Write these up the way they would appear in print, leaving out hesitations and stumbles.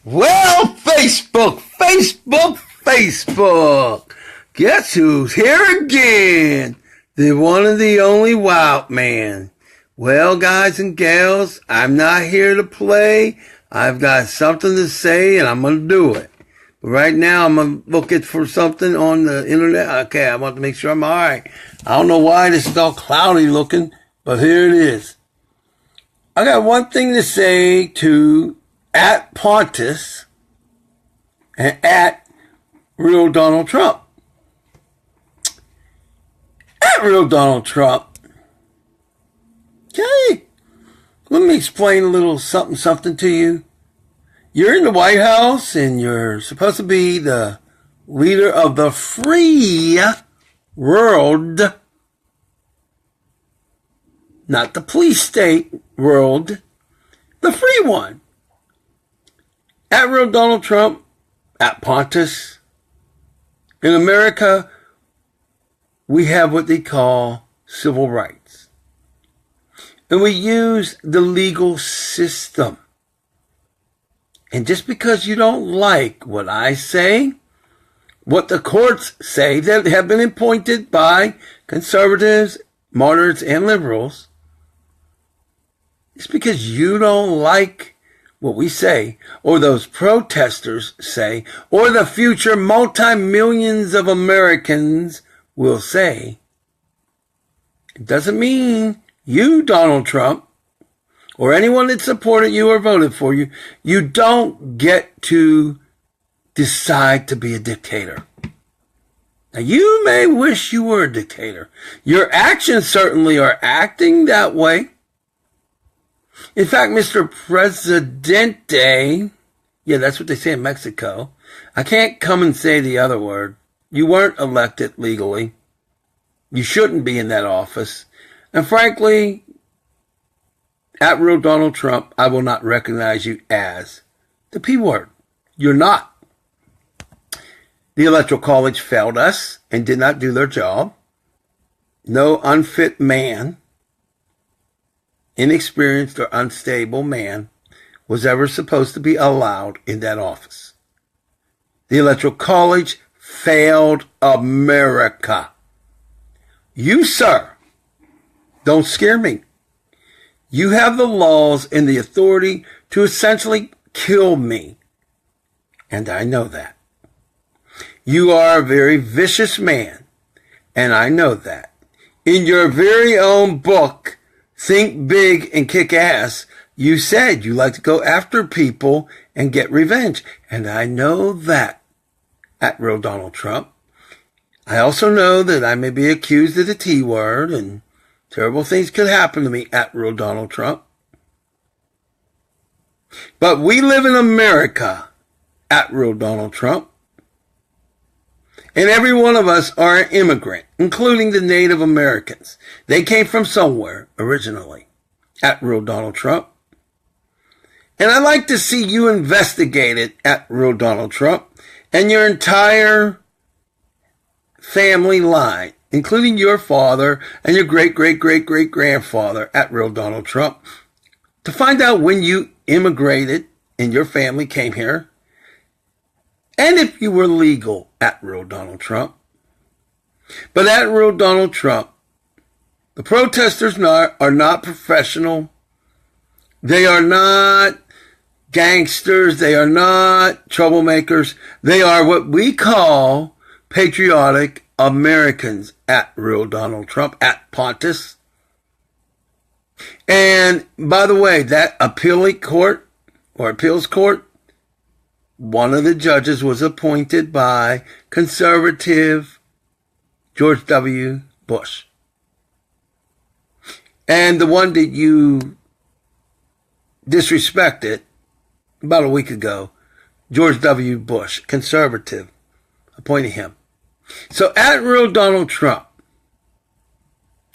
Well, Facebook. Guess who's here again? The one and the only Wild Man. Well, guys and gals, I'm not here to play. I've got something to say and I'm going to do it. But right now, I'm going to look for something on the internet. Okay, I want to make sure I'm all right. I don't know why this is all cloudy looking, but here it is. I got one thing to say to at Pontus and at Real Donald Trump. At Real Donald Trump. Okay, let me explain a little something to you. You're in the White House and you're supposed to be the leader of the free world, not the police state world, the free one. At Real Donald Trump, at Pontus. In America, we have what they call civil rights. And we use the legal system. And just because you don't like what I say, what the courts say that have been appointed by conservatives, moderates, and liberals, it's because you don't like what we say, or those protesters say, or the future multi-millions of Americans will say. It doesn't mean you, Donald Trump, or anyone that supported you or voted for you, you don't get to decide to be a dictator. Now, you may wish you were a dictator. Your actions certainly are acting that way. In fact, Mr. Presidente, yeah, that's what they say in Mexico. I can't come and say the other word. You weren't elected legally. You shouldn't be in that office. And frankly, at Real Donald Trump, I will not recognize you as the P word. You're not. The Electoral College failed us and did not do their job. No unfit man, inexperienced or unstable man was ever supposed to be allowed in that office. The Electoral College failed America. You, sir, don't scare me. You have the laws and the authority to essentially kill me. And I know that. You are a very vicious man. And I know that. In your very own book, Think Big and Kick Ass, you said you like to go after people and get revenge. And I know that at Real Donald Trump. I also know that I may be accused of the T word and terrible things could happen to me at Real Donald Trump. But we live in America at Real Donald Trump. And every one of us are an immigrant, including the Native Americans. They came from somewhere originally at Real Donald Trump. And I'd like to see you investigated at Real Donald Trump and your entire family line, including your father and your great-great-great-great-grandfather at Real Donald Trump, to find out when you immigrated and your family came here, and if you were legal at Real Donald Trump. But at Real Donald Trump, the protesters are not professional. They are not gangsters. They are not troublemakers. They are what we call patriotic Americans at Real Donald Trump, at Pontus. And by the way, that appeals court, one of the judges was appointed by conservative George W. Bush. And the one that you disrespected about a week ago, George W. Bush, conservative, appointed him. So at Real Donald Trump,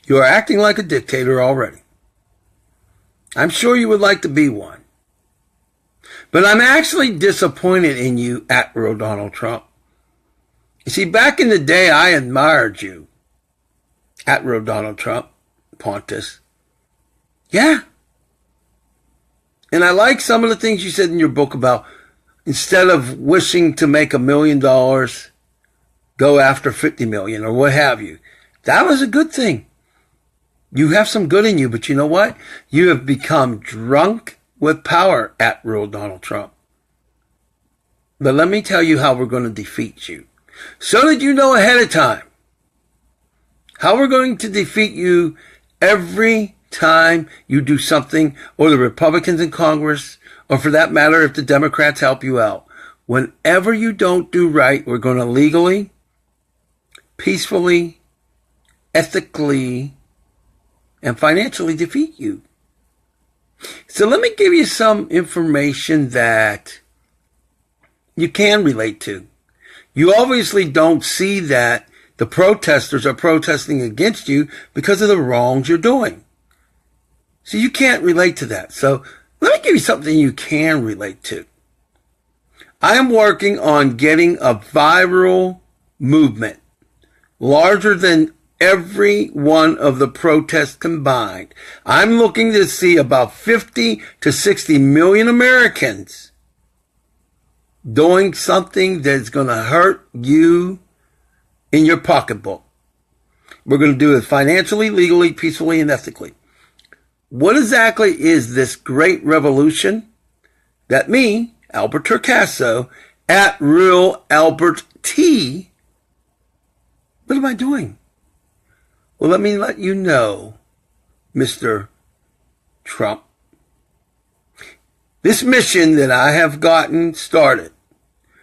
you are acting like a dictator already. I'm sure you would like to be one. But I'm actually disappointed in you at Real Donald Trump. You see, back in the day, I admired you at Real Donald Trump, Pontus. Yeah. And I like some of the things you said in your book about instead of wishing to make $1 million, go after 50 million or what have you. That was a good thing. You have some good in you, but you know what? You have become drunk with power at real Donald Trump. But let me tell you how we're going to defeat you. So that you know ahead of time how we're going to defeat you every time you do something, or the Republicans in Congress, or for that matter, if the Democrats help you out. Whenever you don't do right, we're going to legally, peacefully, ethically, and financially defeat you. So let me give you some information that you can relate to. You obviously don't see that the protesters are protesting against you because of the wrongs you're doing. So you can't relate to that. So let me give you something you can relate to. I am working on getting a viral movement larger than every one of the protests combined. I'm looking to see about 50 to 60 million Americans doing something that's going to hurt you in your pocketbook. We're going to do it financially, legally, peacefully, and ethically. What exactly is this great revolution that me, Albert Torcaso, at Real Albert T, what am I doing? Well, let me let you know, Mr. Trump. This mission that I have gotten started,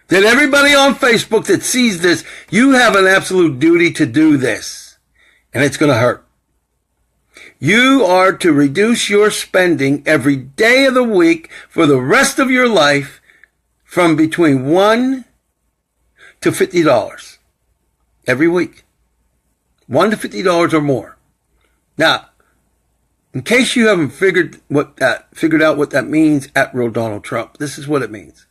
that everybody on Facebook that sees this, you have an absolute duty to do this. And it's going to hurt. You are to reduce your spending every day of the week for the rest of your life from between $1 to $50 every week. $1 to $50 or more. Now, in case you haven't figured out what that means at Real Donald Trump, this is what it means.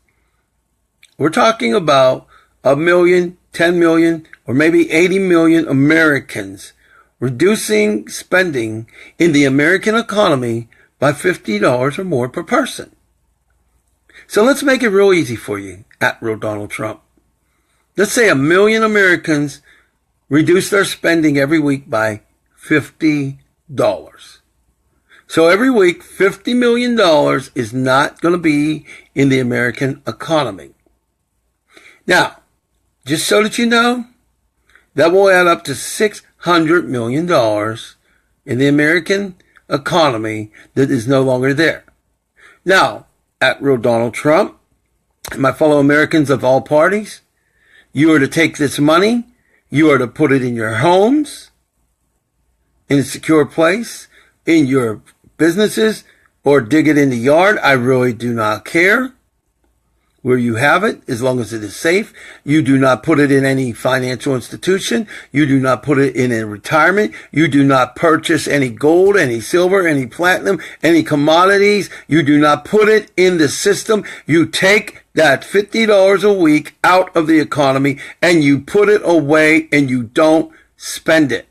We're talking about 1 million, 10 million, or maybe 80 million Americans reducing spending in the American economy by $50 or more per person. So let's make it real easy for you at Real Donald Trump. Let's say 1 million Americans reduce their spending every week by $50. So every week, $50 million is not going to be in the American economy. Now, just so that you know, that will add up to $600 million in the American economy that is no longer there. Now, at Real Donald Trump, my fellow Americans of all parties, you are to take this money, you are to put it in your homes, in a secure place, in your businesses, or dig it in the yard. I really do not care where you have it, as long as it is safe. You do not put it in any financial institution. You do not put it in a retirement. You do not purchase any gold, any silver, any platinum, any commodities. You do not put it in the system. You take that $50 a week out of the economy and you put it away and you don't spend it.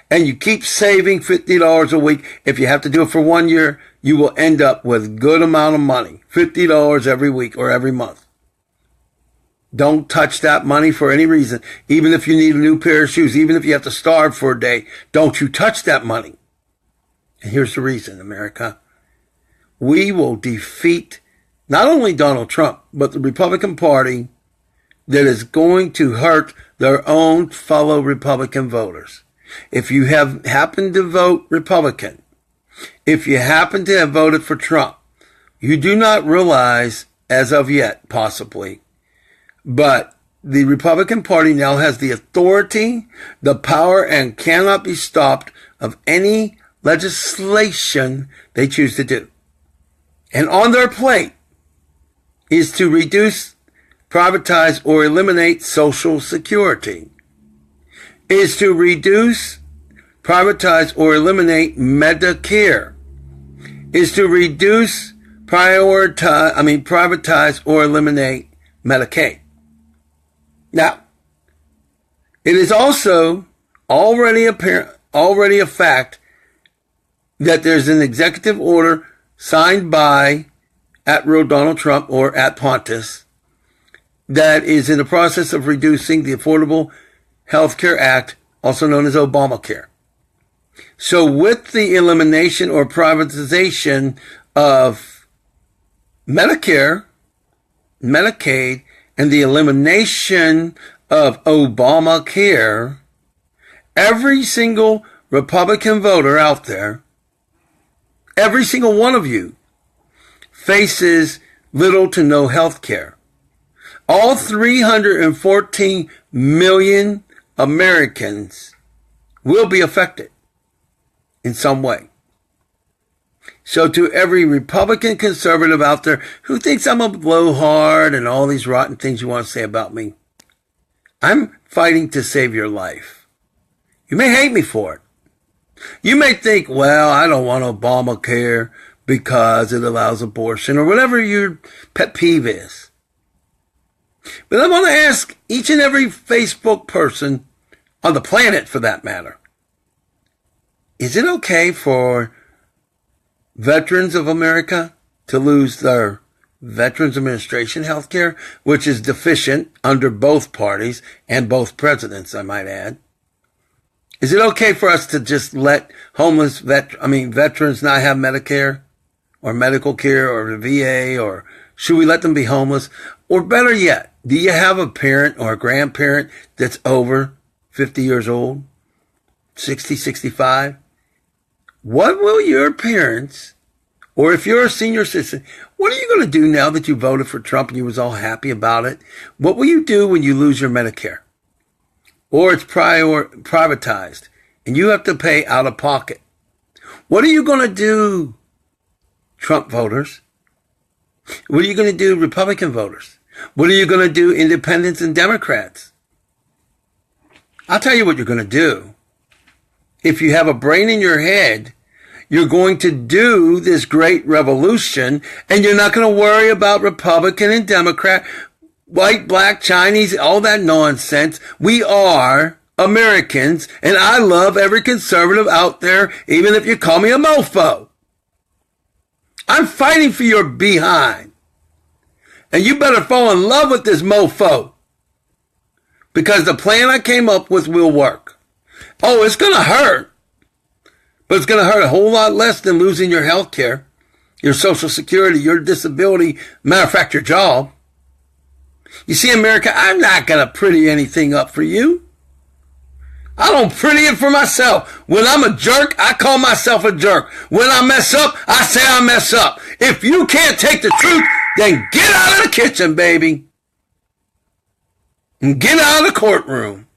And you keep saving $50 a week. If you have to do it for 1 year, you will end up with a good amount of money. $50 every week or every month. Don't touch that money for any reason. Even if you need a new pair of shoes, even if you have to starve for a day, don't you touch that money. And here's the reason, America. We will defeat not only Donald Trump, but the Republican Party that is going to hurt their own fellow Republican voters. If you have happened to vote Republican, if you happen to have voted for Trump, you do not realize, as of yet, possibly, but the Republican Party now has the authority, the power, and cannot be stopped of any legislation they choose to do. And on their plate is to reduce, privatize, or eliminate Social Security. Is to reduce, privatize, or eliminate Medicare. Is to reduce, privatize, or eliminate Medicaid. Now, it is also already a fact that there's an executive order signed by at Real Donald Trump or at Pontus, that is in the process of reducing the Affordable Health Care Act, also known as Obamacare. So with the elimination or privatization of Medicare, Medicaid, and the elimination of Obamacare, every single Republican voter out there, every single one of you, faces little to no health care. All 314 million Americans will be affected in some way. So to every Republican conservative out there who thinks I'm a blowhard and all these rotten things you want to say about me, I'm fighting to save your life. You may hate me for it. You may think, well, I don't want Obamacare because it allows abortion or whatever your pet peeve is. But I want to ask each and every Facebook person on the planet, for that matter, is it okay for veterans of America to lose their Veterans Administration health care, which is deficient under both parties and both presidents, I might add? Is it okay for us to just let veterans not have Medicare or medical care or the VA, or should we let them be homeless? Or better yet, do you have a parent or a grandparent that's over 50 years old, 60, 65? What will your parents, or if you're a senior citizen, what are you going to do now that you voted for Trump and you was all happy about it? What will you do when you lose your Medicare? Or it's privatized and you have to pay out of pocket? What are you going to do, Trump voters? What are you going to do, Republican voters? What are you going to do, independents and Democrats? I'll tell you what you're going to do. If you have a brain in your head, you're going to do this great revolution, and you're not going to worry about Republican and Democrat, white, black, Chinese, all that nonsense. We are Americans, and I love every conservative out there, even if you call me a mofo. I'm fighting for your behind. And you better fall in love with this mofo, because the plan I came up with will work. Oh, it's going to hurt, but it's going to hurt a whole lot less than losing your health care, your Social Security, your disability, matter of fact, your job. You see, America, I'm not going to pretty anything up for you. I don't pretty it for myself. When I'm a jerk, I call myself a jerk. When I mess up, I say I mess up. If you can't take the truth, then get out of the kitchen, baby. And get out of the courtroom.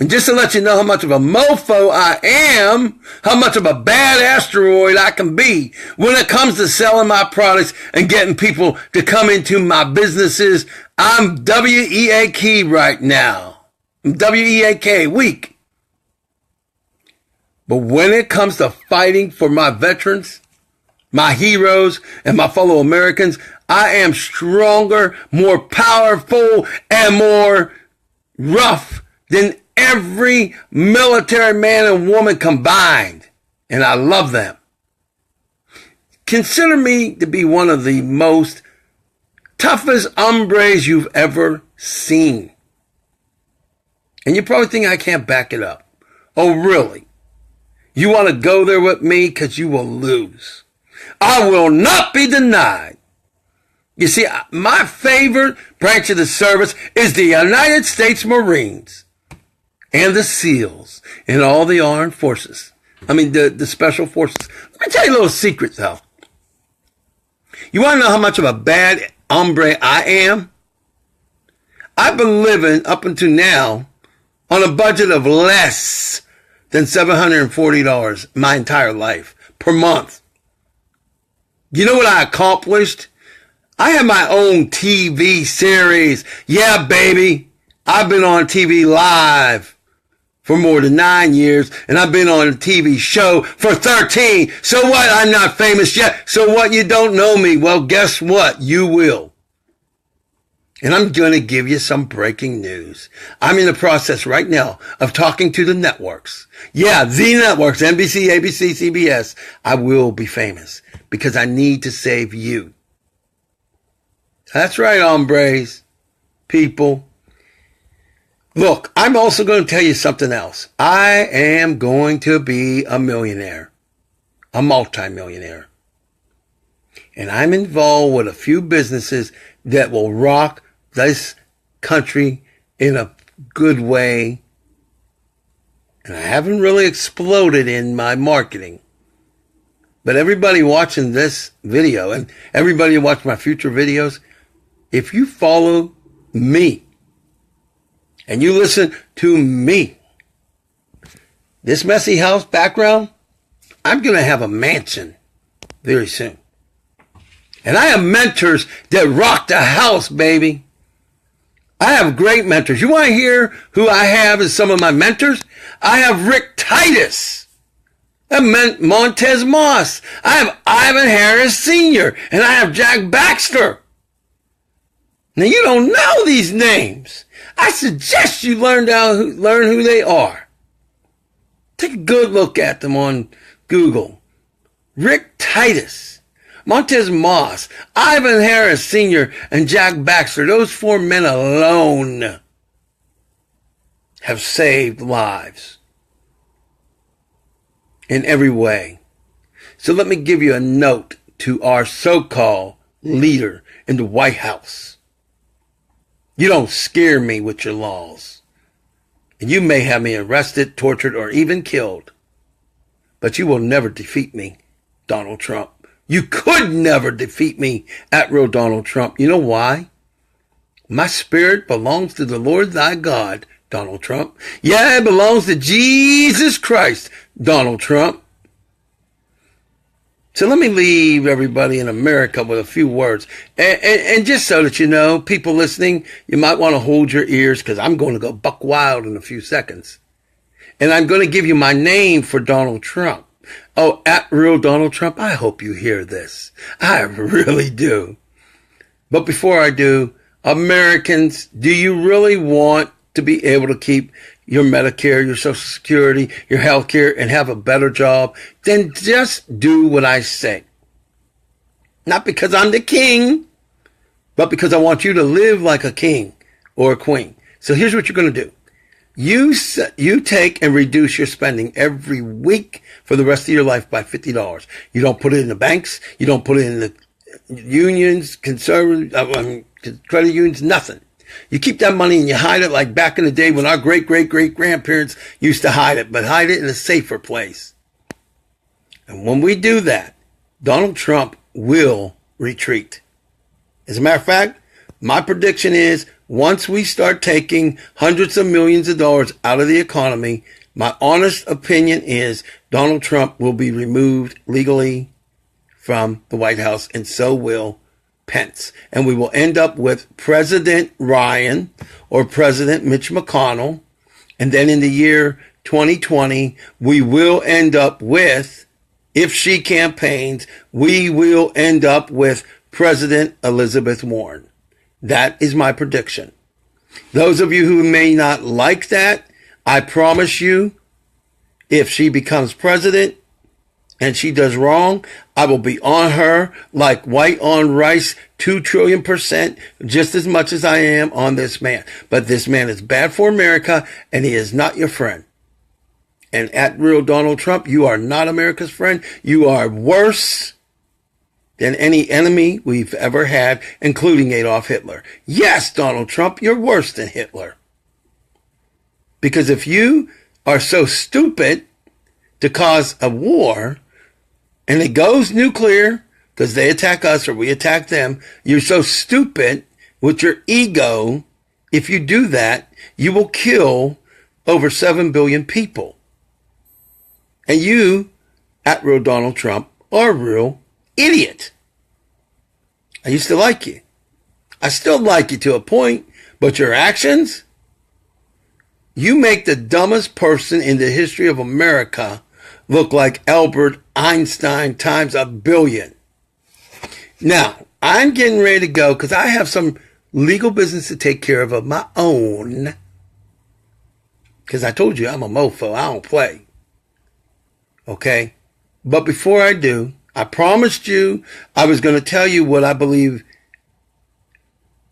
And just to let you know how much of a mofo I am, how much of a bad asteroid I can be when it comes to selling my products and getting people to come into my businesses, I'm W-E-A-K right now. I'm W-E-A-K, weak. But when it comes to fighting for my veterans, my heroes, and my fellow Americans, I am stronger, more powerful, and more rough than every military man and woman combined. And I love them. Consider me to be one of the most toughest hombres you've ever seen. And you probably think I can't back it up. Oh, really? You want to go there with me? Because you will lose. I will not be denied. You see, my favorite branch of the service is the United States Marines and the SEALs and all the armed forces. I mean, the special forces. Let me tell you a little secret, though. You want to know how much of a bad hombre I am? I've been living up until now on a budget of less than $740 my entire life per month. You know what I accomplished? I have my own TV series. Yeah, baby. I've been on TV live for more than 9 years, and I've been on a TV show for 13. So what? I'm not famous yet. So what? You don't know me. Well, guess what? You will. And I'm going to give you some breaking news. I'm in the process right now of talking to the networks. Yeah, the networks, NBC, ABC, CBS. I will be famous because I need to save you. That's right, hombres, people. Look, I'm also going to tell you something else. I am going to be a millionaire, a multimillionaire. And I'm involved with a few businesses that will rock this country in a good way. And I haven't really exploded in my marketing. But everybody watching this video and everybody who watch my future videos, if you follow me and you listen to me, this messy house background, I'm going to have a mansion very soon. And I have mentors that rock the house, baby. I have great mentors. You want to hear who I have as some of my mentors? I have Rick Titus. I have Montez Moss. I have Ivan Harris Sr. And I have Jack Baxter. Now, you don't know these names. I suggest you learn who they are. Take a good look at them on Google. Rick Titus, Montez Moss, Ivan Harris Sr., and Jack Baxter. Those four men alone have saved lives in every way. So let me give you a note to our so-called leader in the White House. You don't scare me with your laws. And you may have me arrested, tortured, or even killed. But you will never defeat me, Donald Trump. You could never defeat me at real Donald Trump. You know why? My spirit belongs to the Lord thy God, Donald Trump. Yeah, it belongs to Jesus Christ, Donald Trump. So let me leave everybody in America with a few words. And just so that you know, people listening, you might want to hold your ears because I'm going to go buck wild in a few seconds. And I'm going to give you my name for Donald Trump. Oh, at real Donald Trump, I hope you hear this. I really do. But before I do, Americans, do you really want to be able to keep your Medicare, your Social Security, your health care, and have a better job? Then just do what I say. Not because I'm the king, but because I want you to live like a king or a queen. So here's what you're going to do. You take and reduce your spending every week for the rest of your life by $50. You don't put it in the banks. You don't put it in the unions, credit unions, nothing. You keep that money and you hide it like back in the day when our great-great-great-grandparents used to hide it, but hide it in a safer place. And when we do that, Donald Trump will retreat. As a matter of fact, my prediction is once we start taking hundreds of millions of dollars out of the economy, my honest opinion is Donald Trump will be removed legally from the White House, and so will Pence. And we will end up with President Ryan or President Mitch McConnell. And then in the year 2020, we will end up with, if she campaigns, we will end up with President Elizabeth Warren. That is my prediction. Those of you who may not like that, I promise you, if she becomes president and she does wrong, I will be on her like white on rice, 2 trillion%, just as much as I am on this man. But this man is bad for America, and he is not your friend. And at real Donald Trump, you are not America's friend. You are worse than any enemy we've ever had, including Adolf Hitler. Yes, Donald Trump, you're worse than Hitler. Because if you are so stupid to cause a war, and it goes nuclear, because they attack us or we attack them, you're so stupid with your ego, if you do that, you will kill over 7 billion people. And you, at real Donald Trump, are a real idiot. I used to like you. I still like you to a point, but your actions, you make the dumbest person in the history of America look like Albert Einstein times a billion. Now, I'm getting ready to go because I have some legal business to take care of my own. Because I told you I'm a mofo. I don't play. Okay? But before I do, I promised you I was going to tell you what I believe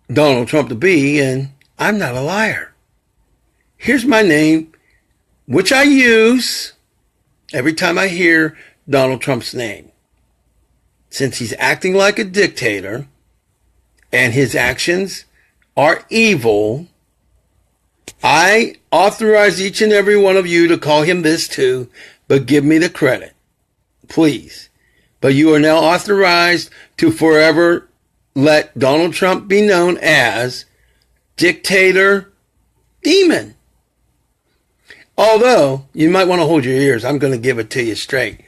Donald Trump to be, and I'm not a liar. Here's my name, which I use every time I hear Donald Trump's name. Since he's acting like a dictator and his actions are evil, I authorize each and every one of you to call him this too, but give me the credit, please. But you are now authorized to forever let Donald Trump be known as Dictator Demon. Although, you might want to hold your ears. I'm going to give it to you straight.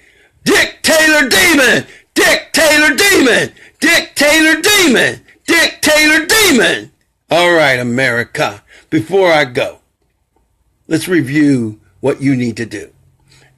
Dictator Demon! Dictator Demon! Dictator Demon! Dictator Demon! All right, America. Before I go, let's review what you need to do.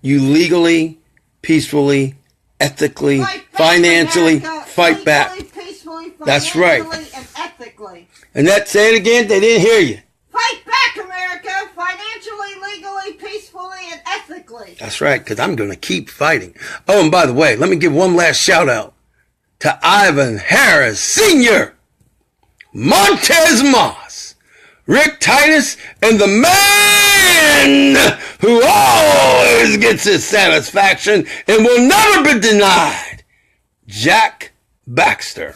You legally, peacefully, ethically, financially, fight back. Peacefully, that's right. And ethically. And say it again, they didn't hear you. Fight back, America, financially, legally, peacefully, and ethically. That's right, because I'm going to keep fighting. Oh, and by the way, let me give one last shout out to Ivan Harris Sr., Montez Moss, Rick Titus, and the man who always gets his satisfaction and will never be denied, Jack Baxter.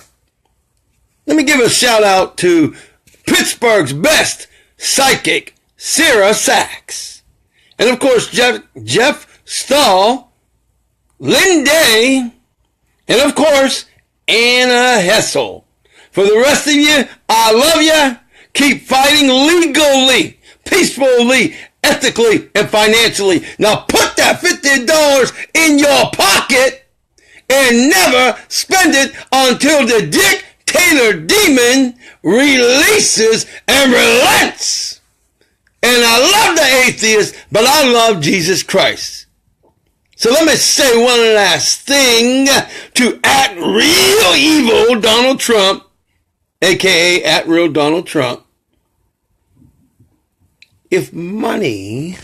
Let me give a shout out to Pittsburgh's best psychic, Sarah Sachs. And of course, Jeff Stahl, Lynn Day, and of course, Anna Hessel. For the rest of you, I love you. Keep fighting legally, peacefully, ethically, and financially. Now put that $50 in your pocket and never spend it until the dictator demon releases and relents. And I love the atheist, but I love Jesus Christ. So let me say one last thing to @RealEvil Donald Trump, aka @Real Donald Trump. If money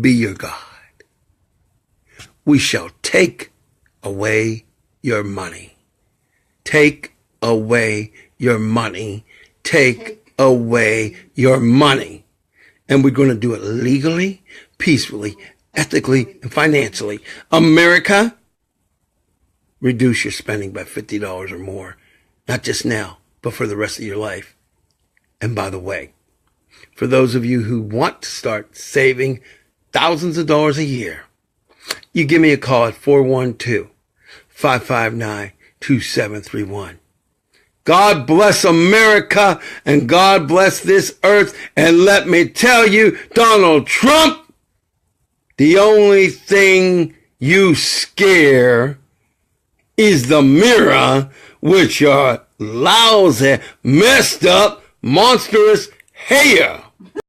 be your God, we shall take away your money. Take away your money. Take away your money. And we're going to do it legally, peacefully, ethically, and financially. America, reduce your spending by $50 or more. Not just now, but for the rest of your life. And by the way, for those of you who want to start saving thousands of dollars a year, you give me a call at 412-559-2731. God bless America and God bless this earth. And let me tell you, Donald Trump, the only thing you scare is the mirror with your lousy, messed up, monstrous hair.